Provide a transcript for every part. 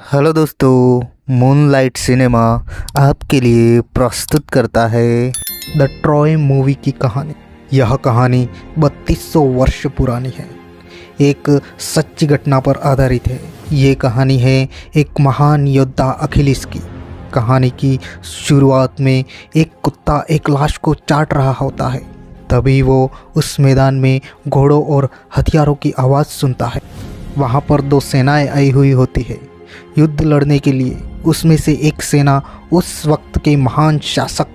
Hello दोस्तों, moonlight cinema आपके लिए प्रस्तुत करता है द ट्रॉय मूवी की कहानी। यह कहानी 3200 वर्ष पुरानी है, एक सच्ची घटना पर आधारित है। ये कहानी है एक महान योद्धा अखिलेश की। कहानी की शुरुआत में एक कुत्ता एक लाश को चाट रहा होता है। तभी वो उस मैदान में घोड़ों और हथियारों की आवाज़ सुनता है। वहाँ पर दो सेनाएं आई हुई होती है युद्ध लड़ने के लिए। उसमें से एक सेना उस वक्त के महान शासक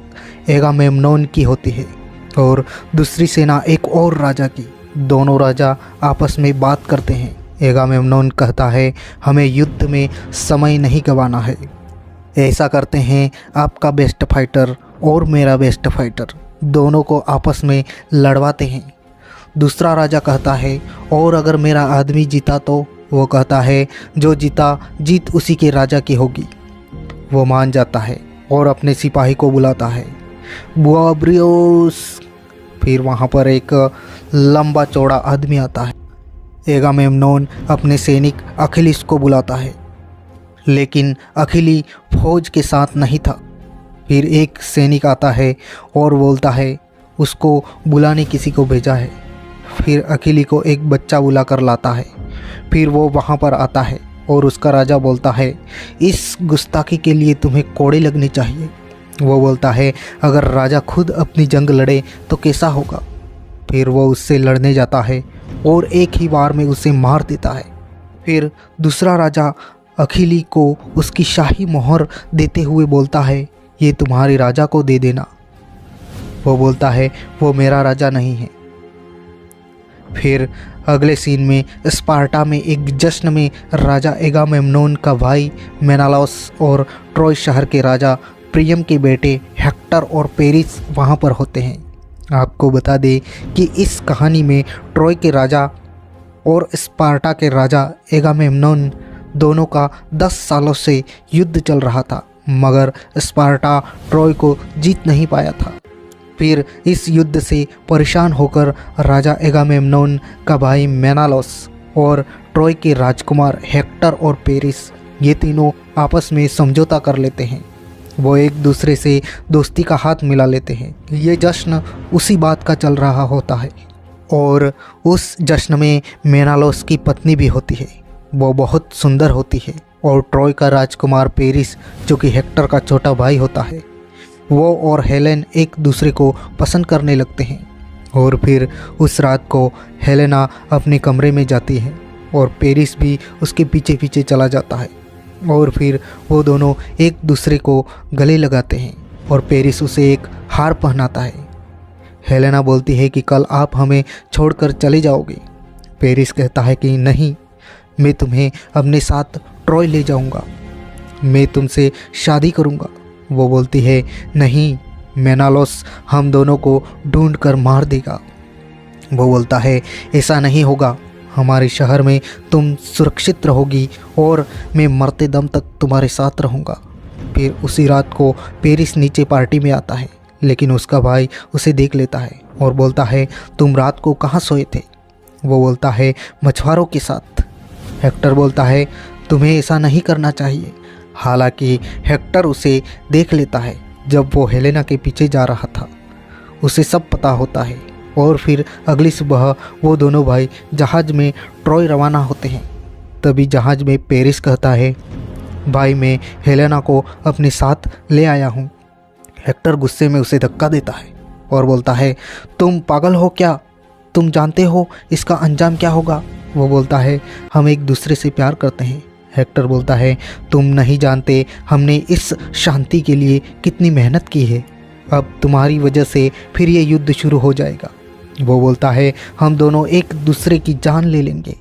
एगामेम्नोन की होती है और दूसरी सेना एक और राजा की। दोनों राजा आपस में बात करते हैं। एगामेम्नोन कहता है, हमें युद्ध में समय नहीं गंवाना है। ऐसा करते हैं आपका बेस्ट फाइटर और मेरा बेस्ट फाइटर, दोनों को आपस में लड़वाते हैं। दूसरा राजा कहता है, और अगर मेरा आदमी जीता तो? वो कहता है, जो जीता जीत उसी के राजा की होगी। वो मान जाता है और अपने सिपाही को बुलाता है, बुआ ब्रियोस। फिर वहाँ पर एक लंबा चौड़ा आदमी आता है। एगामेम्नोन अपने सैनिक अखिलेश को बुलाता है, लेकिन अखिली फौज के साथ नहीं था। फिर एक सैनिक आता है और बोलता है, उसको बुलाने किसी को भेजा है। फिर अखिली को एक बच्चा बुला कर लाता है। फिर वो वहाँ पर आता है और उसका राजा बोलता है, इस गुस्ताखी के लिए तुम्हें कोड़े लगने चाहिए। वो बोलता है, अगर राजा खुद अपनी जंग लड़े तो कैसा होगा? फिर वो उससे लड़ने जाता है और एक ही बार में उसे मार देता है। फिर दूसरा राजा अखिली को उसकी शाही मोहर देते हुए बोलता है, ये तुम्हारे राजा को दे देना। वो बोलता है, वो मेरा राजा नहीं है। फिर अगले सीन में स्पार्टा में एक जश्न में राजा एगामेम्नोन का भाई मेनालॉस और ट्रॉय शहर के राजा प्रियम के बेटे हेक्टर और पेरिस वहाँ पर होते हैं। आपको बता दें कि इस कहानी में ट्रॉय के राजा और स्पार्टा के राजा एगामेम्नोन दोनों का 10 सालों से युद्ध चल रहा था, मगर स्पार्टा ट्रॉय को जीत नहीं पाया था। फिर इस युद्ध से परेशान होकर राजा एगामेम्नोन का भाई मेनालॉस और ट्रॉय के राजकुमार हेक्टर और पेरिस, ये तीनों आपस में समझौता कर लेते हैं। वो एक दूसरे से दोस्ती का हाथ मिला लेते हैं। ये जश्न उसी बात का चल रहा होता है और उस जश्न में मेनालॉस की पत्नी भी होती है। वो बहुत सुंदर होती है और ट्रॉय का राजकुमार पेरिस, जो कि हेक्टर का छोटा भाई होता है, वो और हेलेन एक दूसरे को पसंद करने लगते हैं। और फिर उस रात को हेलेना अपने कमरे में जाती है और पेरिस भी उसके पीछे पीछे चला जाता है। और फिर वो दोनों एक दूसरे को गले लगाते हैं और पेरिस उसे एक हार पहनाता है। हेलेना बोलती है कि कल आप हमें छोड़कर चले जाओगे। पेरिस कहता है कि नहीं, मैं तुम्हें अपने साथ ट्रॉय ले जाऊंगा, मैं तुमसे शादी करूंगा। वो बोलती है, नहीं, मेनालॉस हम दोनों को ढूंढ कर मार देगा। वो बोलता है, ऐसा नहीं होगा, हमारे शहर में तुम सुरक्षित रहोगी और मैं मरते दम तक तुम्हारे साथ रहूँगा। फिर उसी रात को पेरिस नीचे पार्टी में आता है, लेकिन उसका भाई उसे देख लेता है और बोलता है, तुम रात को कहाँ सोए थे? वो बोलता है, मछुआरों के साथ। हेक्टर बोलता है, तुम्हें ऐसा नहीं करना चाहिए। हालांकि हेक्टर उसे देख लेता है जब वो हेलेना के पीछे जा रहा था। उसे सब पता होता है और फिर अगली सुबह वो दोनों भाई जहाज़ में ट्रॉय रवाना होते हैं। तभी जहाज़ में पेरिस कहता है, भाई मैं हेलेना को अपने साथ ले आया हूँ। हेक्टर गुस्से में उसे धक्का देता है और बोलता है, तुम पागल हो क्या? तुम जानते हो इसका अंजाम क्या होगा? वो बोलता है, हम एक दूसरे से प्यार करते हैं। हेक्टर बोलता है, तुम नहीं जानते हमने इस शांति के लिए कितनी मेहनत की है। अब तुम्हारी वजह से फिर ये युद्ध शुरू हो जाएगा। वो बोलता है, हम दोनों एक दूसरे की जान ले लेंगे।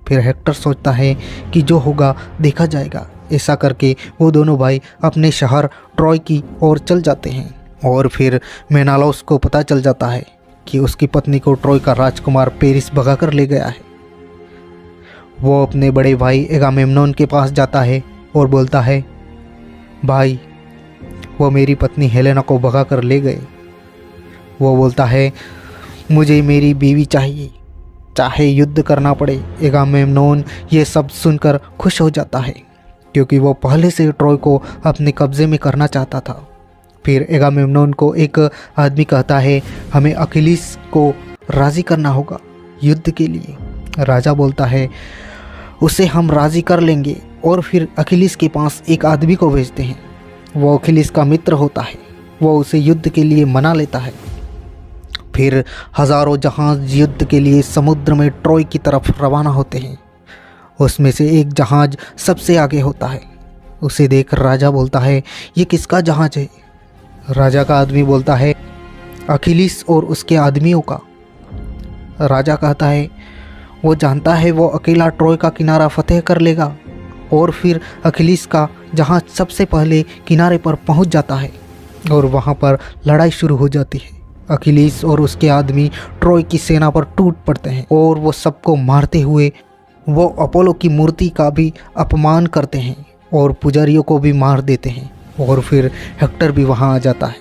फिर हेक्टर सोचता है कि जो होगा देखा जाएगा। ऐसा करके वो दोनों भाई अपने शहर ट्रॉय की ओर चल जाते हैं। और फिर मेनालॉस को पता चल जाता है कि उसकी पत्नी को ट्रॉय का राजकुमार पेरिस भगा कर ले गया है। वो अपने बड़े भाई एगामेम्नोन के पास जाता है और बोलता है, भाई, वो मेरी पत्नी हेलेना को भगा कर ले गए। वो बोलता है, मुझे मेरी बीवी चाहिए, चाहे युद्ध करना पड़े। एगामेम्नोन ये सब सुनकर खुश हो जाता है क्योंकि वो पहले से ट्रॉय को अपने कब्जे में करना चाहता था। फिर एगामेम्नोन को एक आदमी कहता है, हमें अखिलीस को राज़ी करना होगा युद्ध के लिए। राजा बोलता है, उसे हम राज़ी कर लेंगे। और फिर अखिलीस के पास एक आदमी को भेजते हैं। वो अखिलीस का मित्र होता है। वो उसे युद्ध के लिए मना लेता है। फिर हज़ारों जहाज़ युद्ध के लिए समुद्र में ट्रॉय की तरफ रवाना होते हैं। उसमें से एक जहाज़ सबसे आगे होता है। उसे देख राजा बोलता है, ये किसका जहाज़ है? राजा का आदमी बोलता है, अखिलीस और उसके आदमियों का। राजा कहता है, वो जानता है वो अकेला ट्रॉय का किनारा फतेह कर लेगा। और फिर अखिलीस का जहाज़ सबसे पहले किनारे पर पहुंच जाता है और वहां पर लड़ाई शुरू हो जाती है। अखिलीस और उसके आदमी ट्रॉय की सेना पर टूट पड़ते हैं और वो सबको मारते हुए वो अपोलो की मूर्ति का भी अपमान करते हैं और पुजारियों को भी मार देते हैं। और फिर हेक्टर भी वहां आ जाता है।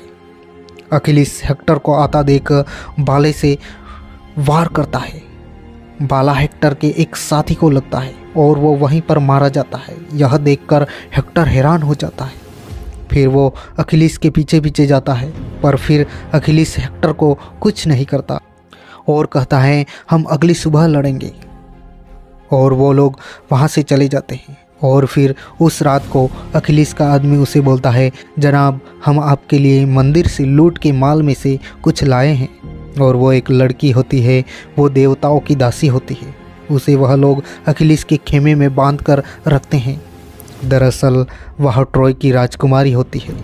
अखिलीस हेक्टर को आता देख भाले से वार करता है। भाला हेक्टर के एक साथी को लगता है और वो वहीं पर मारा जाता है। यह देखकर हेक्टर हैरान हो जाता है। फिर वो अखिलीस के पीछे पीछे जाता है, पर फिर अखिलीस हेक्टर को कुछ नहीं करता और कहता है, हम अगली सुबह लड़ेंगे। और वो लोग वहाँ से चले जाते हैं। और फिर उस रात को अखिलीस का आदमी उसे बोलता है, जनाब, हम आपके लिए मंदिर से लूट के माल में से कुछ लाए हैं। और वो एक लड़की होती है, वो देवताओं की दासी होती है। उसे वह लोग अखिलीस के खेमे में बांध कर रखते हैं। दरअसल वह ट्रॉय की राजकुमारी होती है,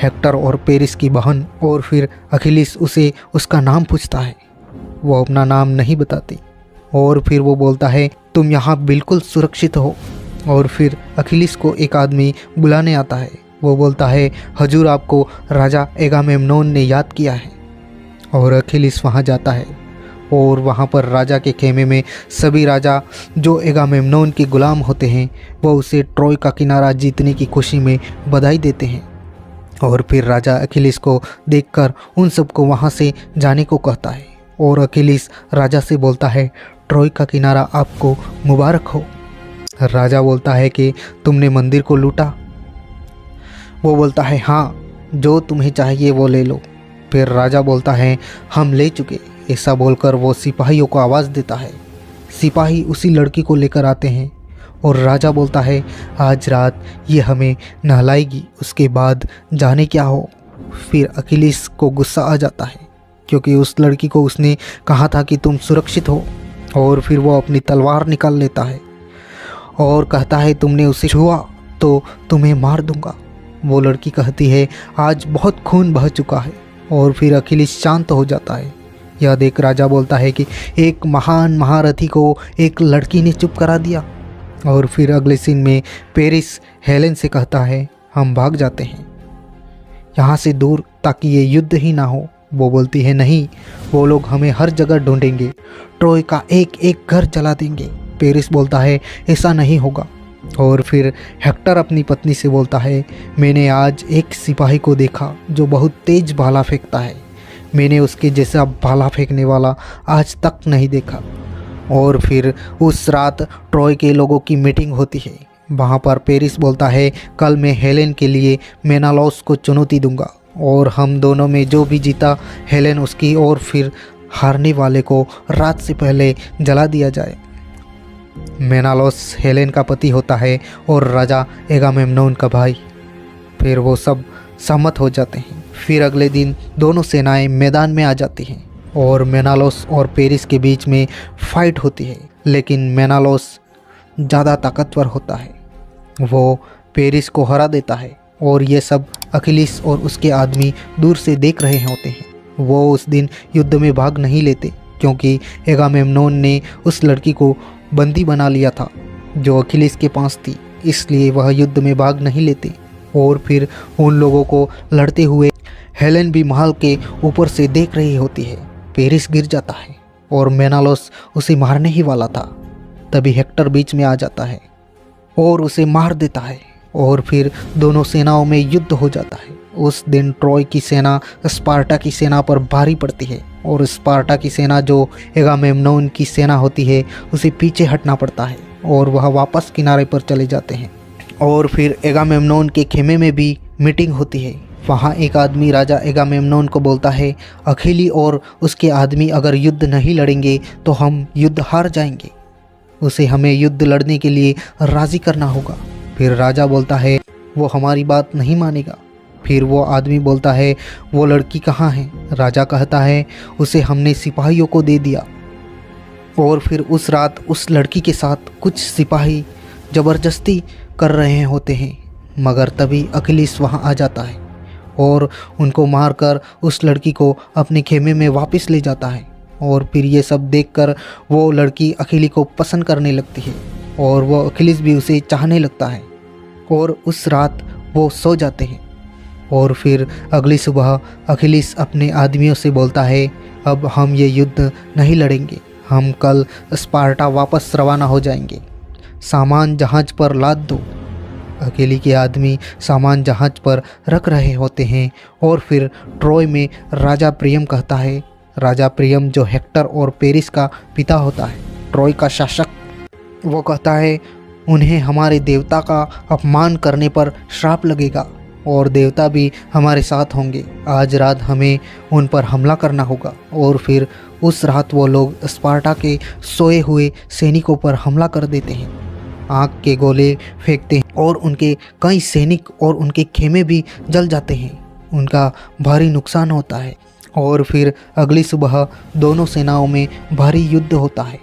हेक्टर और पेरिस की बहन। और फिर अखिलीस उसे उसका नाम पूछता है। वो अपना नाम नहीं बताती। और फिर वो बोलता है, तुम यहाँ बिल्कुल सुरक्षित हो। और फिर अखिलीस को एक आदमी बुलाने आता है। वो बोलता है, हजूर, आपको राजा एगामेम्नोन ने याद किया है। और अखिलीस वहाँ जाता है और वहाँ पर राजा के खेमे में सभी राजा जो एगामेम्नोन के गुलाम होते हैं, वो उसे ट्रॉय का किनारा जीतने की खुशी में बधाई देते हैं। और फिर राजा अखिलीस को देखकर उन सबको वहाँ से जाने को कहता है। और अखिलीस राजा से बोलता है, ट्रॉय का किनारा आपको मुबारक हो। राजा बोलता है कि तुमने मंदिर को लूटा? वो बोलता है, हाँ, जो तुम्हें चाहिए वो ले लो। फिर राजा बोलता है, हम ले चुके। ऐसा बोलकर वो सिपाहियों को आवाज़ देता है। सिपाही उसी लड़की को लेकर आते हैं और राजा बोलता है, आज रात ये हमें नहलाएगी, उसके बाद जाने क्या हो। फिर अखिलीस को गुस्सा आ जाता है क्योंकि उस लड़की को उसने कहा था कि तुम सुरक्षित हो। और फिर वो अपनी तलवार निकाल लेता है और कहता है, तुमने उसे छुआ तो तुम्हें मार दूंगा। वो लड़की कहती है, आज बहुत खून बह चुका है। और फिर अखिलीस शांत हो जाता है। यह देख राजा बोलता है कि एक महान महारथी को एक लड़की ने चुप करा दिया। और फिर अगले सीन में पेरिस हेलेन से कहता है, हम भाग जाते हैं यहाँ से दूर, ताकि ये युद्ध ही ना हो। वो बोलती है, नहीं, वो लोग हमें हर जगह ढूंढेंगे, ट्रॉय का एक एक घर जला देंगे। पेरिस बोलता है, ऐसा नहीं होगा। और फिर हेक्टर अपनी पत्नी से बोलता है, मैंने आज एक सिपाही को देखा जो बहुत तेज भाला फेंकता है। मैंने उसके जैसा भाला फेंकने वाला आज तक नहीं देखा। और फिर उस रात ट्रॉय के लोगों की मीटिंग होती है। वहाँ पर पेरिस बोलता है, कल मैं हेलेन के लिए मेनालॉस को चुनौती दूंगा और हम दोनों में जो भी जीता हेलेन उसकी, और फिर हारने वाले को रात से पहले जला दिया जाए। मेनालॉस हेलेन का पति होता है और राजा एगामेम्नोन का भाई। फिर वो सब सहमत हो जाते हैं। फिर अगले दिन दोनों सेनाएं मैदान में आ जाती हैं और मेनालॉस और पेरिस के बीच में फाइट होती है। लेकिन मेनालॉस ज़्यादा ताकतवर होता है, वो पेरिस को हरा देता है। और ये सब अखिलीस और उसके आदमी दूर से देख रहे होते हैं। वो उस दिन युद्ध में भाग नहीं लेते क्योंकि एगामेम्नोन ने उस लड़की को बंदी बना लिया था जो अखिलीस के पास थी, इसलिए वह युद्ध में भाग नहीं लेते। और फिर उन लोगों को लड़ते हुए हेलेन भी महल के ऊपर से देख रही होती है। पेरिस गिर जाता है और मेनालॉस उसे मारने ही वाला था। तभी हेक्टर बीच में आ जाता है और उसे मार देता है। और फिर दोनों सेनाओं में युद्ध हो जाता है। उस दिन ट्रॉय की सेना स्पार्टा की सेना पर भारी पड़ती है और स्पार्टा की सेना जो एगामेम्नोन की सेना होती है उसे पीछे हटना पड़ता है और वह वापस किनारे पर चले जाते हैं। और फिर एगामेम्नोन के खेमे में भी मीटिंग होती है। वहाँ एक आदमी राजा एगामेम्नोन को बोलता है, अखिली और उसके आदमी अगर युद्ध नहीं लड़ेंगे तो हम युद्ध हार जाएंगे। उसे हमें युद्ध लड़ने के लिए राज़ी करना होगा। फिर राजा बोलता है, वो हमारी बात नहीं मानेगा। फिर वो आदमी बोलता है, वो लड़की कहाँ है? राजा कहता है, उसे हमने सिपाहियों को दे दिया। और फिर उस रात उस लड़की के साथ कुछ सिपाही ज़बरदस्ती कर रहे होते हैं, मगर तभी अखिलीस वहाँ आ जाता है और उनको मारकर उस लड़की को अपने खेमे में वापस ले जाता है। और फिर ये सब देखकर वो लड़की अखिली को पसंद करने लगती है और वो अखिलीस भी उसे चाहने लगता है। और उस रात वो सो जाते हैं। और फिर अगली सुबह अखिलीस अपने आदमियों से बोलता है, अब हम ये युद्ध नहीं लड़ेंगे, हम कल स्पार्टा वापस रवाना हो जाएंगे। सामान जहाज़ पर लाद दो। अकेली के आदमी सामान जहाज़ पर रख रहे होते हैं। और फिर ट्रॉय में राजा प्रियम कहता है, राजा प्रियम जो हेक्टर और पेरिस का पिता होता है, ट्रॉय का शासक, वो कहता है, उन्हें हमारे देवता का अपमान करने पर श्राप लगेगा और देवता भी हमारे साथ होंगे। आज रात हमें उन पर हमला करना होगा। और फिर उस रात वो लोग स्पार्टा के सोए हुए सैनिकों पर हमला कर देते हैं, आग के गोले फेंकते हैं और उनके कई सैनिक और उनके खेमे भी जल जाते हैं। उनका भारी नुकसान होता है। और फिर अगली सुबह दोनों सेनाओं में भारी युद्ध होता है।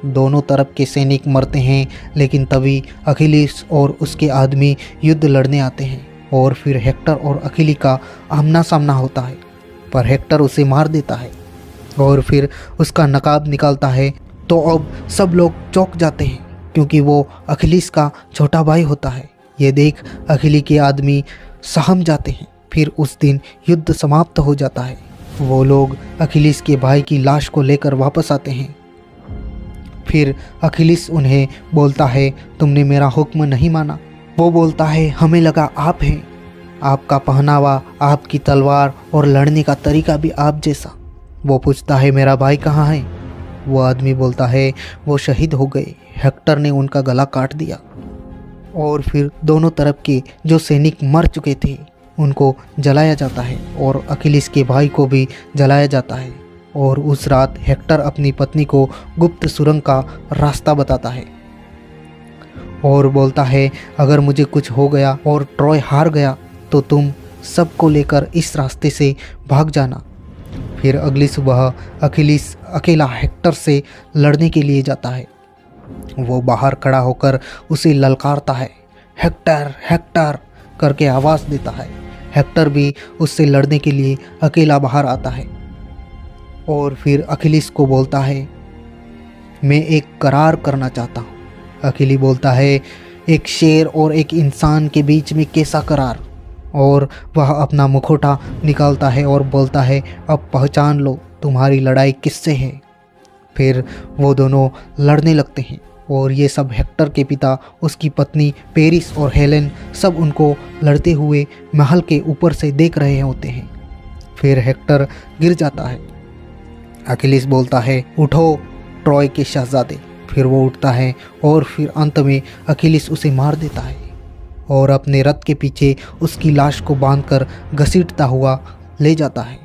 दोनों तरफ के सैनिक मरते हैं, लेकिन तभी अखिलीस और उसके आदमी युद्ध लड़ने आते हैं। और फिर हेक्टर और अखिली का आमना सामना होता है, पर हेक्टर उसे मार देता है और फिर उसका नकाब निकालता है। तो अब सब लोग चौंक जाते हैं, क्योंकि वो अखिलीस का छोटा भाई होता है। ये देख अखिली के आदमी सहम जाते हैं। फिर उस दिन युद्ध समाप्त हो जाता है। वो लोग अखिलीस के भाई की लाश को लेकर वापस आते हैं। फिर अखिलीस उन्हें बोलता है, तुमने मेरा हुक्म नहीं माना। वो बोलता है, हमें लगा आप हैं, आपका पहनावा, आपकी तलवार और लड़ने का तरीका भी आप जैसा। वो पूछता है, मेरा भाई कहाँ है? वो आदमी बोलता है, वो शहीद हो गए, हेक्टर ने उनका गला काट दिया। और फिर दोनों तरफ के जो सैनिक मर चुके थे उनको जलाया जाता है और अखिलीस के भाई को भी जलाया जाता है। और उस रात हेक्टर अपनी पत्नी को गुप्त सुरंग का रास्ता बताता है और बोलता है, अगर मुझे कुछ हो गया और ट्रॉय हार गया तो तुम सबको लेकर इस रास्ते से भाग जाना। फिर अगली सुबह अखिलीस अकेला हेक्टर से लड़ने के लिए जाता है। वो बाहर खड़ा होकर उसे ललकारता है, हेक्टर हेक्टर करके आवाज़ देता है। हेक्टर भी उससे लड़ने के लिए अकेला बाहर आता है और फिर अखिलीस को बोलता है, मैं एक करार करना चाहता हूँ। अखिली बोलता है, एक शेर और एक इंसान के बीच में कैसा करार? और वह अपना मुखौटा निकालता है और बोलता है, अब पहचान लो तुम्हारी लड़ाई किससे है। फिर वो दोनों लड़ने लगते हैं और ये सब हेक्टर के पिता, उसकी पत्नी पेरिस और हेलेन सब उनको लड़ते हुए महल के ऊपर से देख रहे होते हैं। फिर हेक्टर गिर जाता है। अखिलीस बोलता है, उठो ट्रॉय के शहजादे। फिर वो उठता है और फिर अंत में अखिलीस उसे मार देता है और अपने रथ के पीछे उसकी लाश को बांधकर घसीटता हुआ ले जाता है।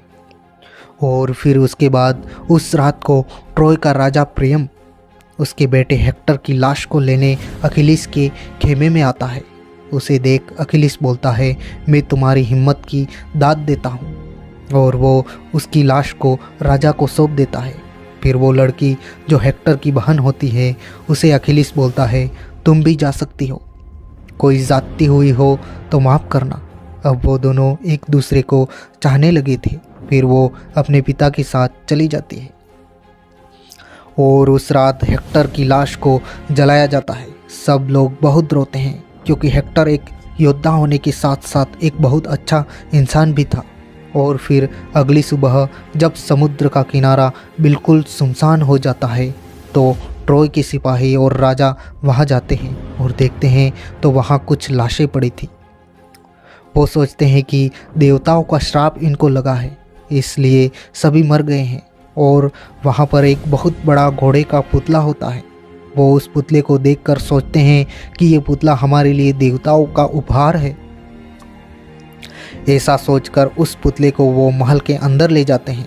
और फिर उसके बाद उस रात को ट्रॉय का राजा प्रियम उसके बेटे हेक्टर की लाश को लेने अखिलीस के खेमे में आता है। उसे देख अखिलीस बोलता है, मैं तुम्हारी हिम्मत की दाद देता हूँ। और वो उसकी लाश को राजा को सौंप देता है। फिर वो लड़की जो हेक्टर की बहन होती है उसे अखिलीस बोलता है, तुम भी जा सकती हो, कोई ज़्यादती हुई हो तो माफ़ करना। अब वो दोनों एक दूसरे को चाहने लगे थे। फिर वो अपने पिता के साथ चली जाती है और उस रात हेक्टर की लाश को जलाया जाता है। सब लोग बहुत रोते हैं, क्योंकि हेक्टर एक योद्धा होने के साथ साथ एक बहुत अच्छा इंसान भी था। और फिर अगली सुबह जब समुद्र का किनारा बिल्कुल सुनसान हो जाता है तो ट्रॉय के सिपाही और राजा वहाँ जाते हैं और देखते हैं तो वहाँ कुछ लाशें पड़ी थी। वो सोचते हैं कि देवताओं का श्राप इनको लगा है, इसलिए सभी मर गए हैं। और वहाँ पर एक बहुत बड़ा घोड़े का पुतला होता है वो उस पुतले को देखकर सोचते हैं कि ये पुतला हमारे लिए देवताओं का उपहार है। ऐसा सोचकर उस पुतले को वो महल के अंदर ले जाते हैं,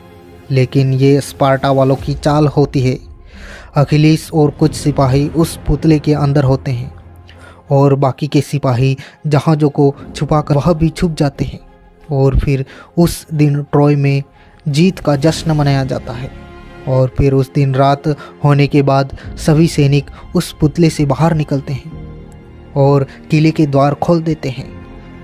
लेकिन ये स्पार्टा वालों की चाल होती है। अखिलेश और कुछ सिपाही उस पुतले के अंदर होते हैं और बाकी के सिपाही जहाज़ों को छुपाकर वह भी छुप जाते हैं। और फिर उस दिन ट्रॉय में जीत का जश्न मनाया जाता है। और फिर उस दिन रात होने के बाद सभी सैनिक उस पुतले से बाहर निकलते हैं और किले के द्वार खोल देते हैं।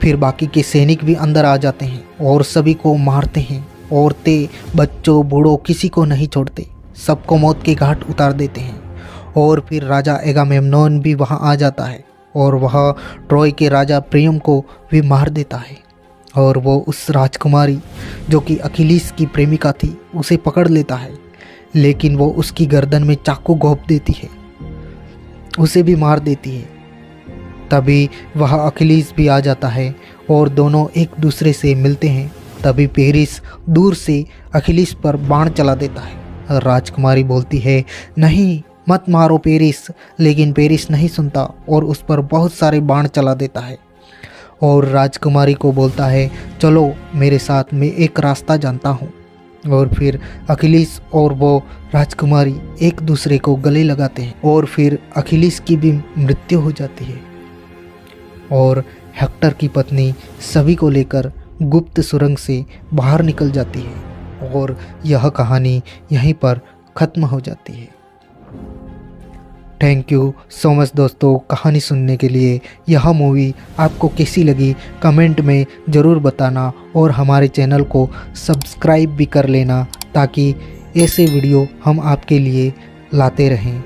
फिर बाकी के सैनिक भी अंदर आ जाते हैं और सभी को मारते हैं। औरतें, बच्चों, बूढ़ों किसी को नहीं छोड़ते, सबको मौत के घाट उतार देते हैं। और फिर राजा एगामेम्नोन भी वहां आ जाता है और वह ट्रॉय के राजा प्रियम को भी मार देता है। और वो उस राजकुमारी जो कि अखिलेश की प्रेमिका थी उसे पकड़ लेता है, लेकिन वो उसकी गर्दन में चाकू घोंप देती है, उसे भी मार देती है। तभी वह अखिलेश भी आ जाता है और दोनों एक दूसरे से मिलते हैं। तभी पेरिस दूर से अखिलेश पर बाण चला देता है। राजकुमारी बोलती है, नहीं मत मारो पेरिस, लेकिन पेरिस नहीं सुनता और उस पर बहुत सारे बाण चला देता है। और राजकुमारी को बोलता है, चलो मेरे साथ, मैं एक रास्ता जानता हूँ। और फिर अखिलेश और वो राजकुमारी एक दूसरे को गले लगाते हैं और फिर अखिलेश की भी मृत्यु हो जाती है। और हेक्टर की पत्नी सभी को लेकर गुप्त सुरंग से बाहर निकल जाती है और यह कहानी यहीं पर ख़त्म हो जाती है। थैंक यू सो मच दोस्तों कहानी सुनने के लिए। यह मूवी आपको कैसी लगी कमेंट में ज़रूर बताना और हमारे चैनल को सब्सक्राइब भी कर लेना ताकि ऐसे वीडियो हम आपके लिए लाते रहें।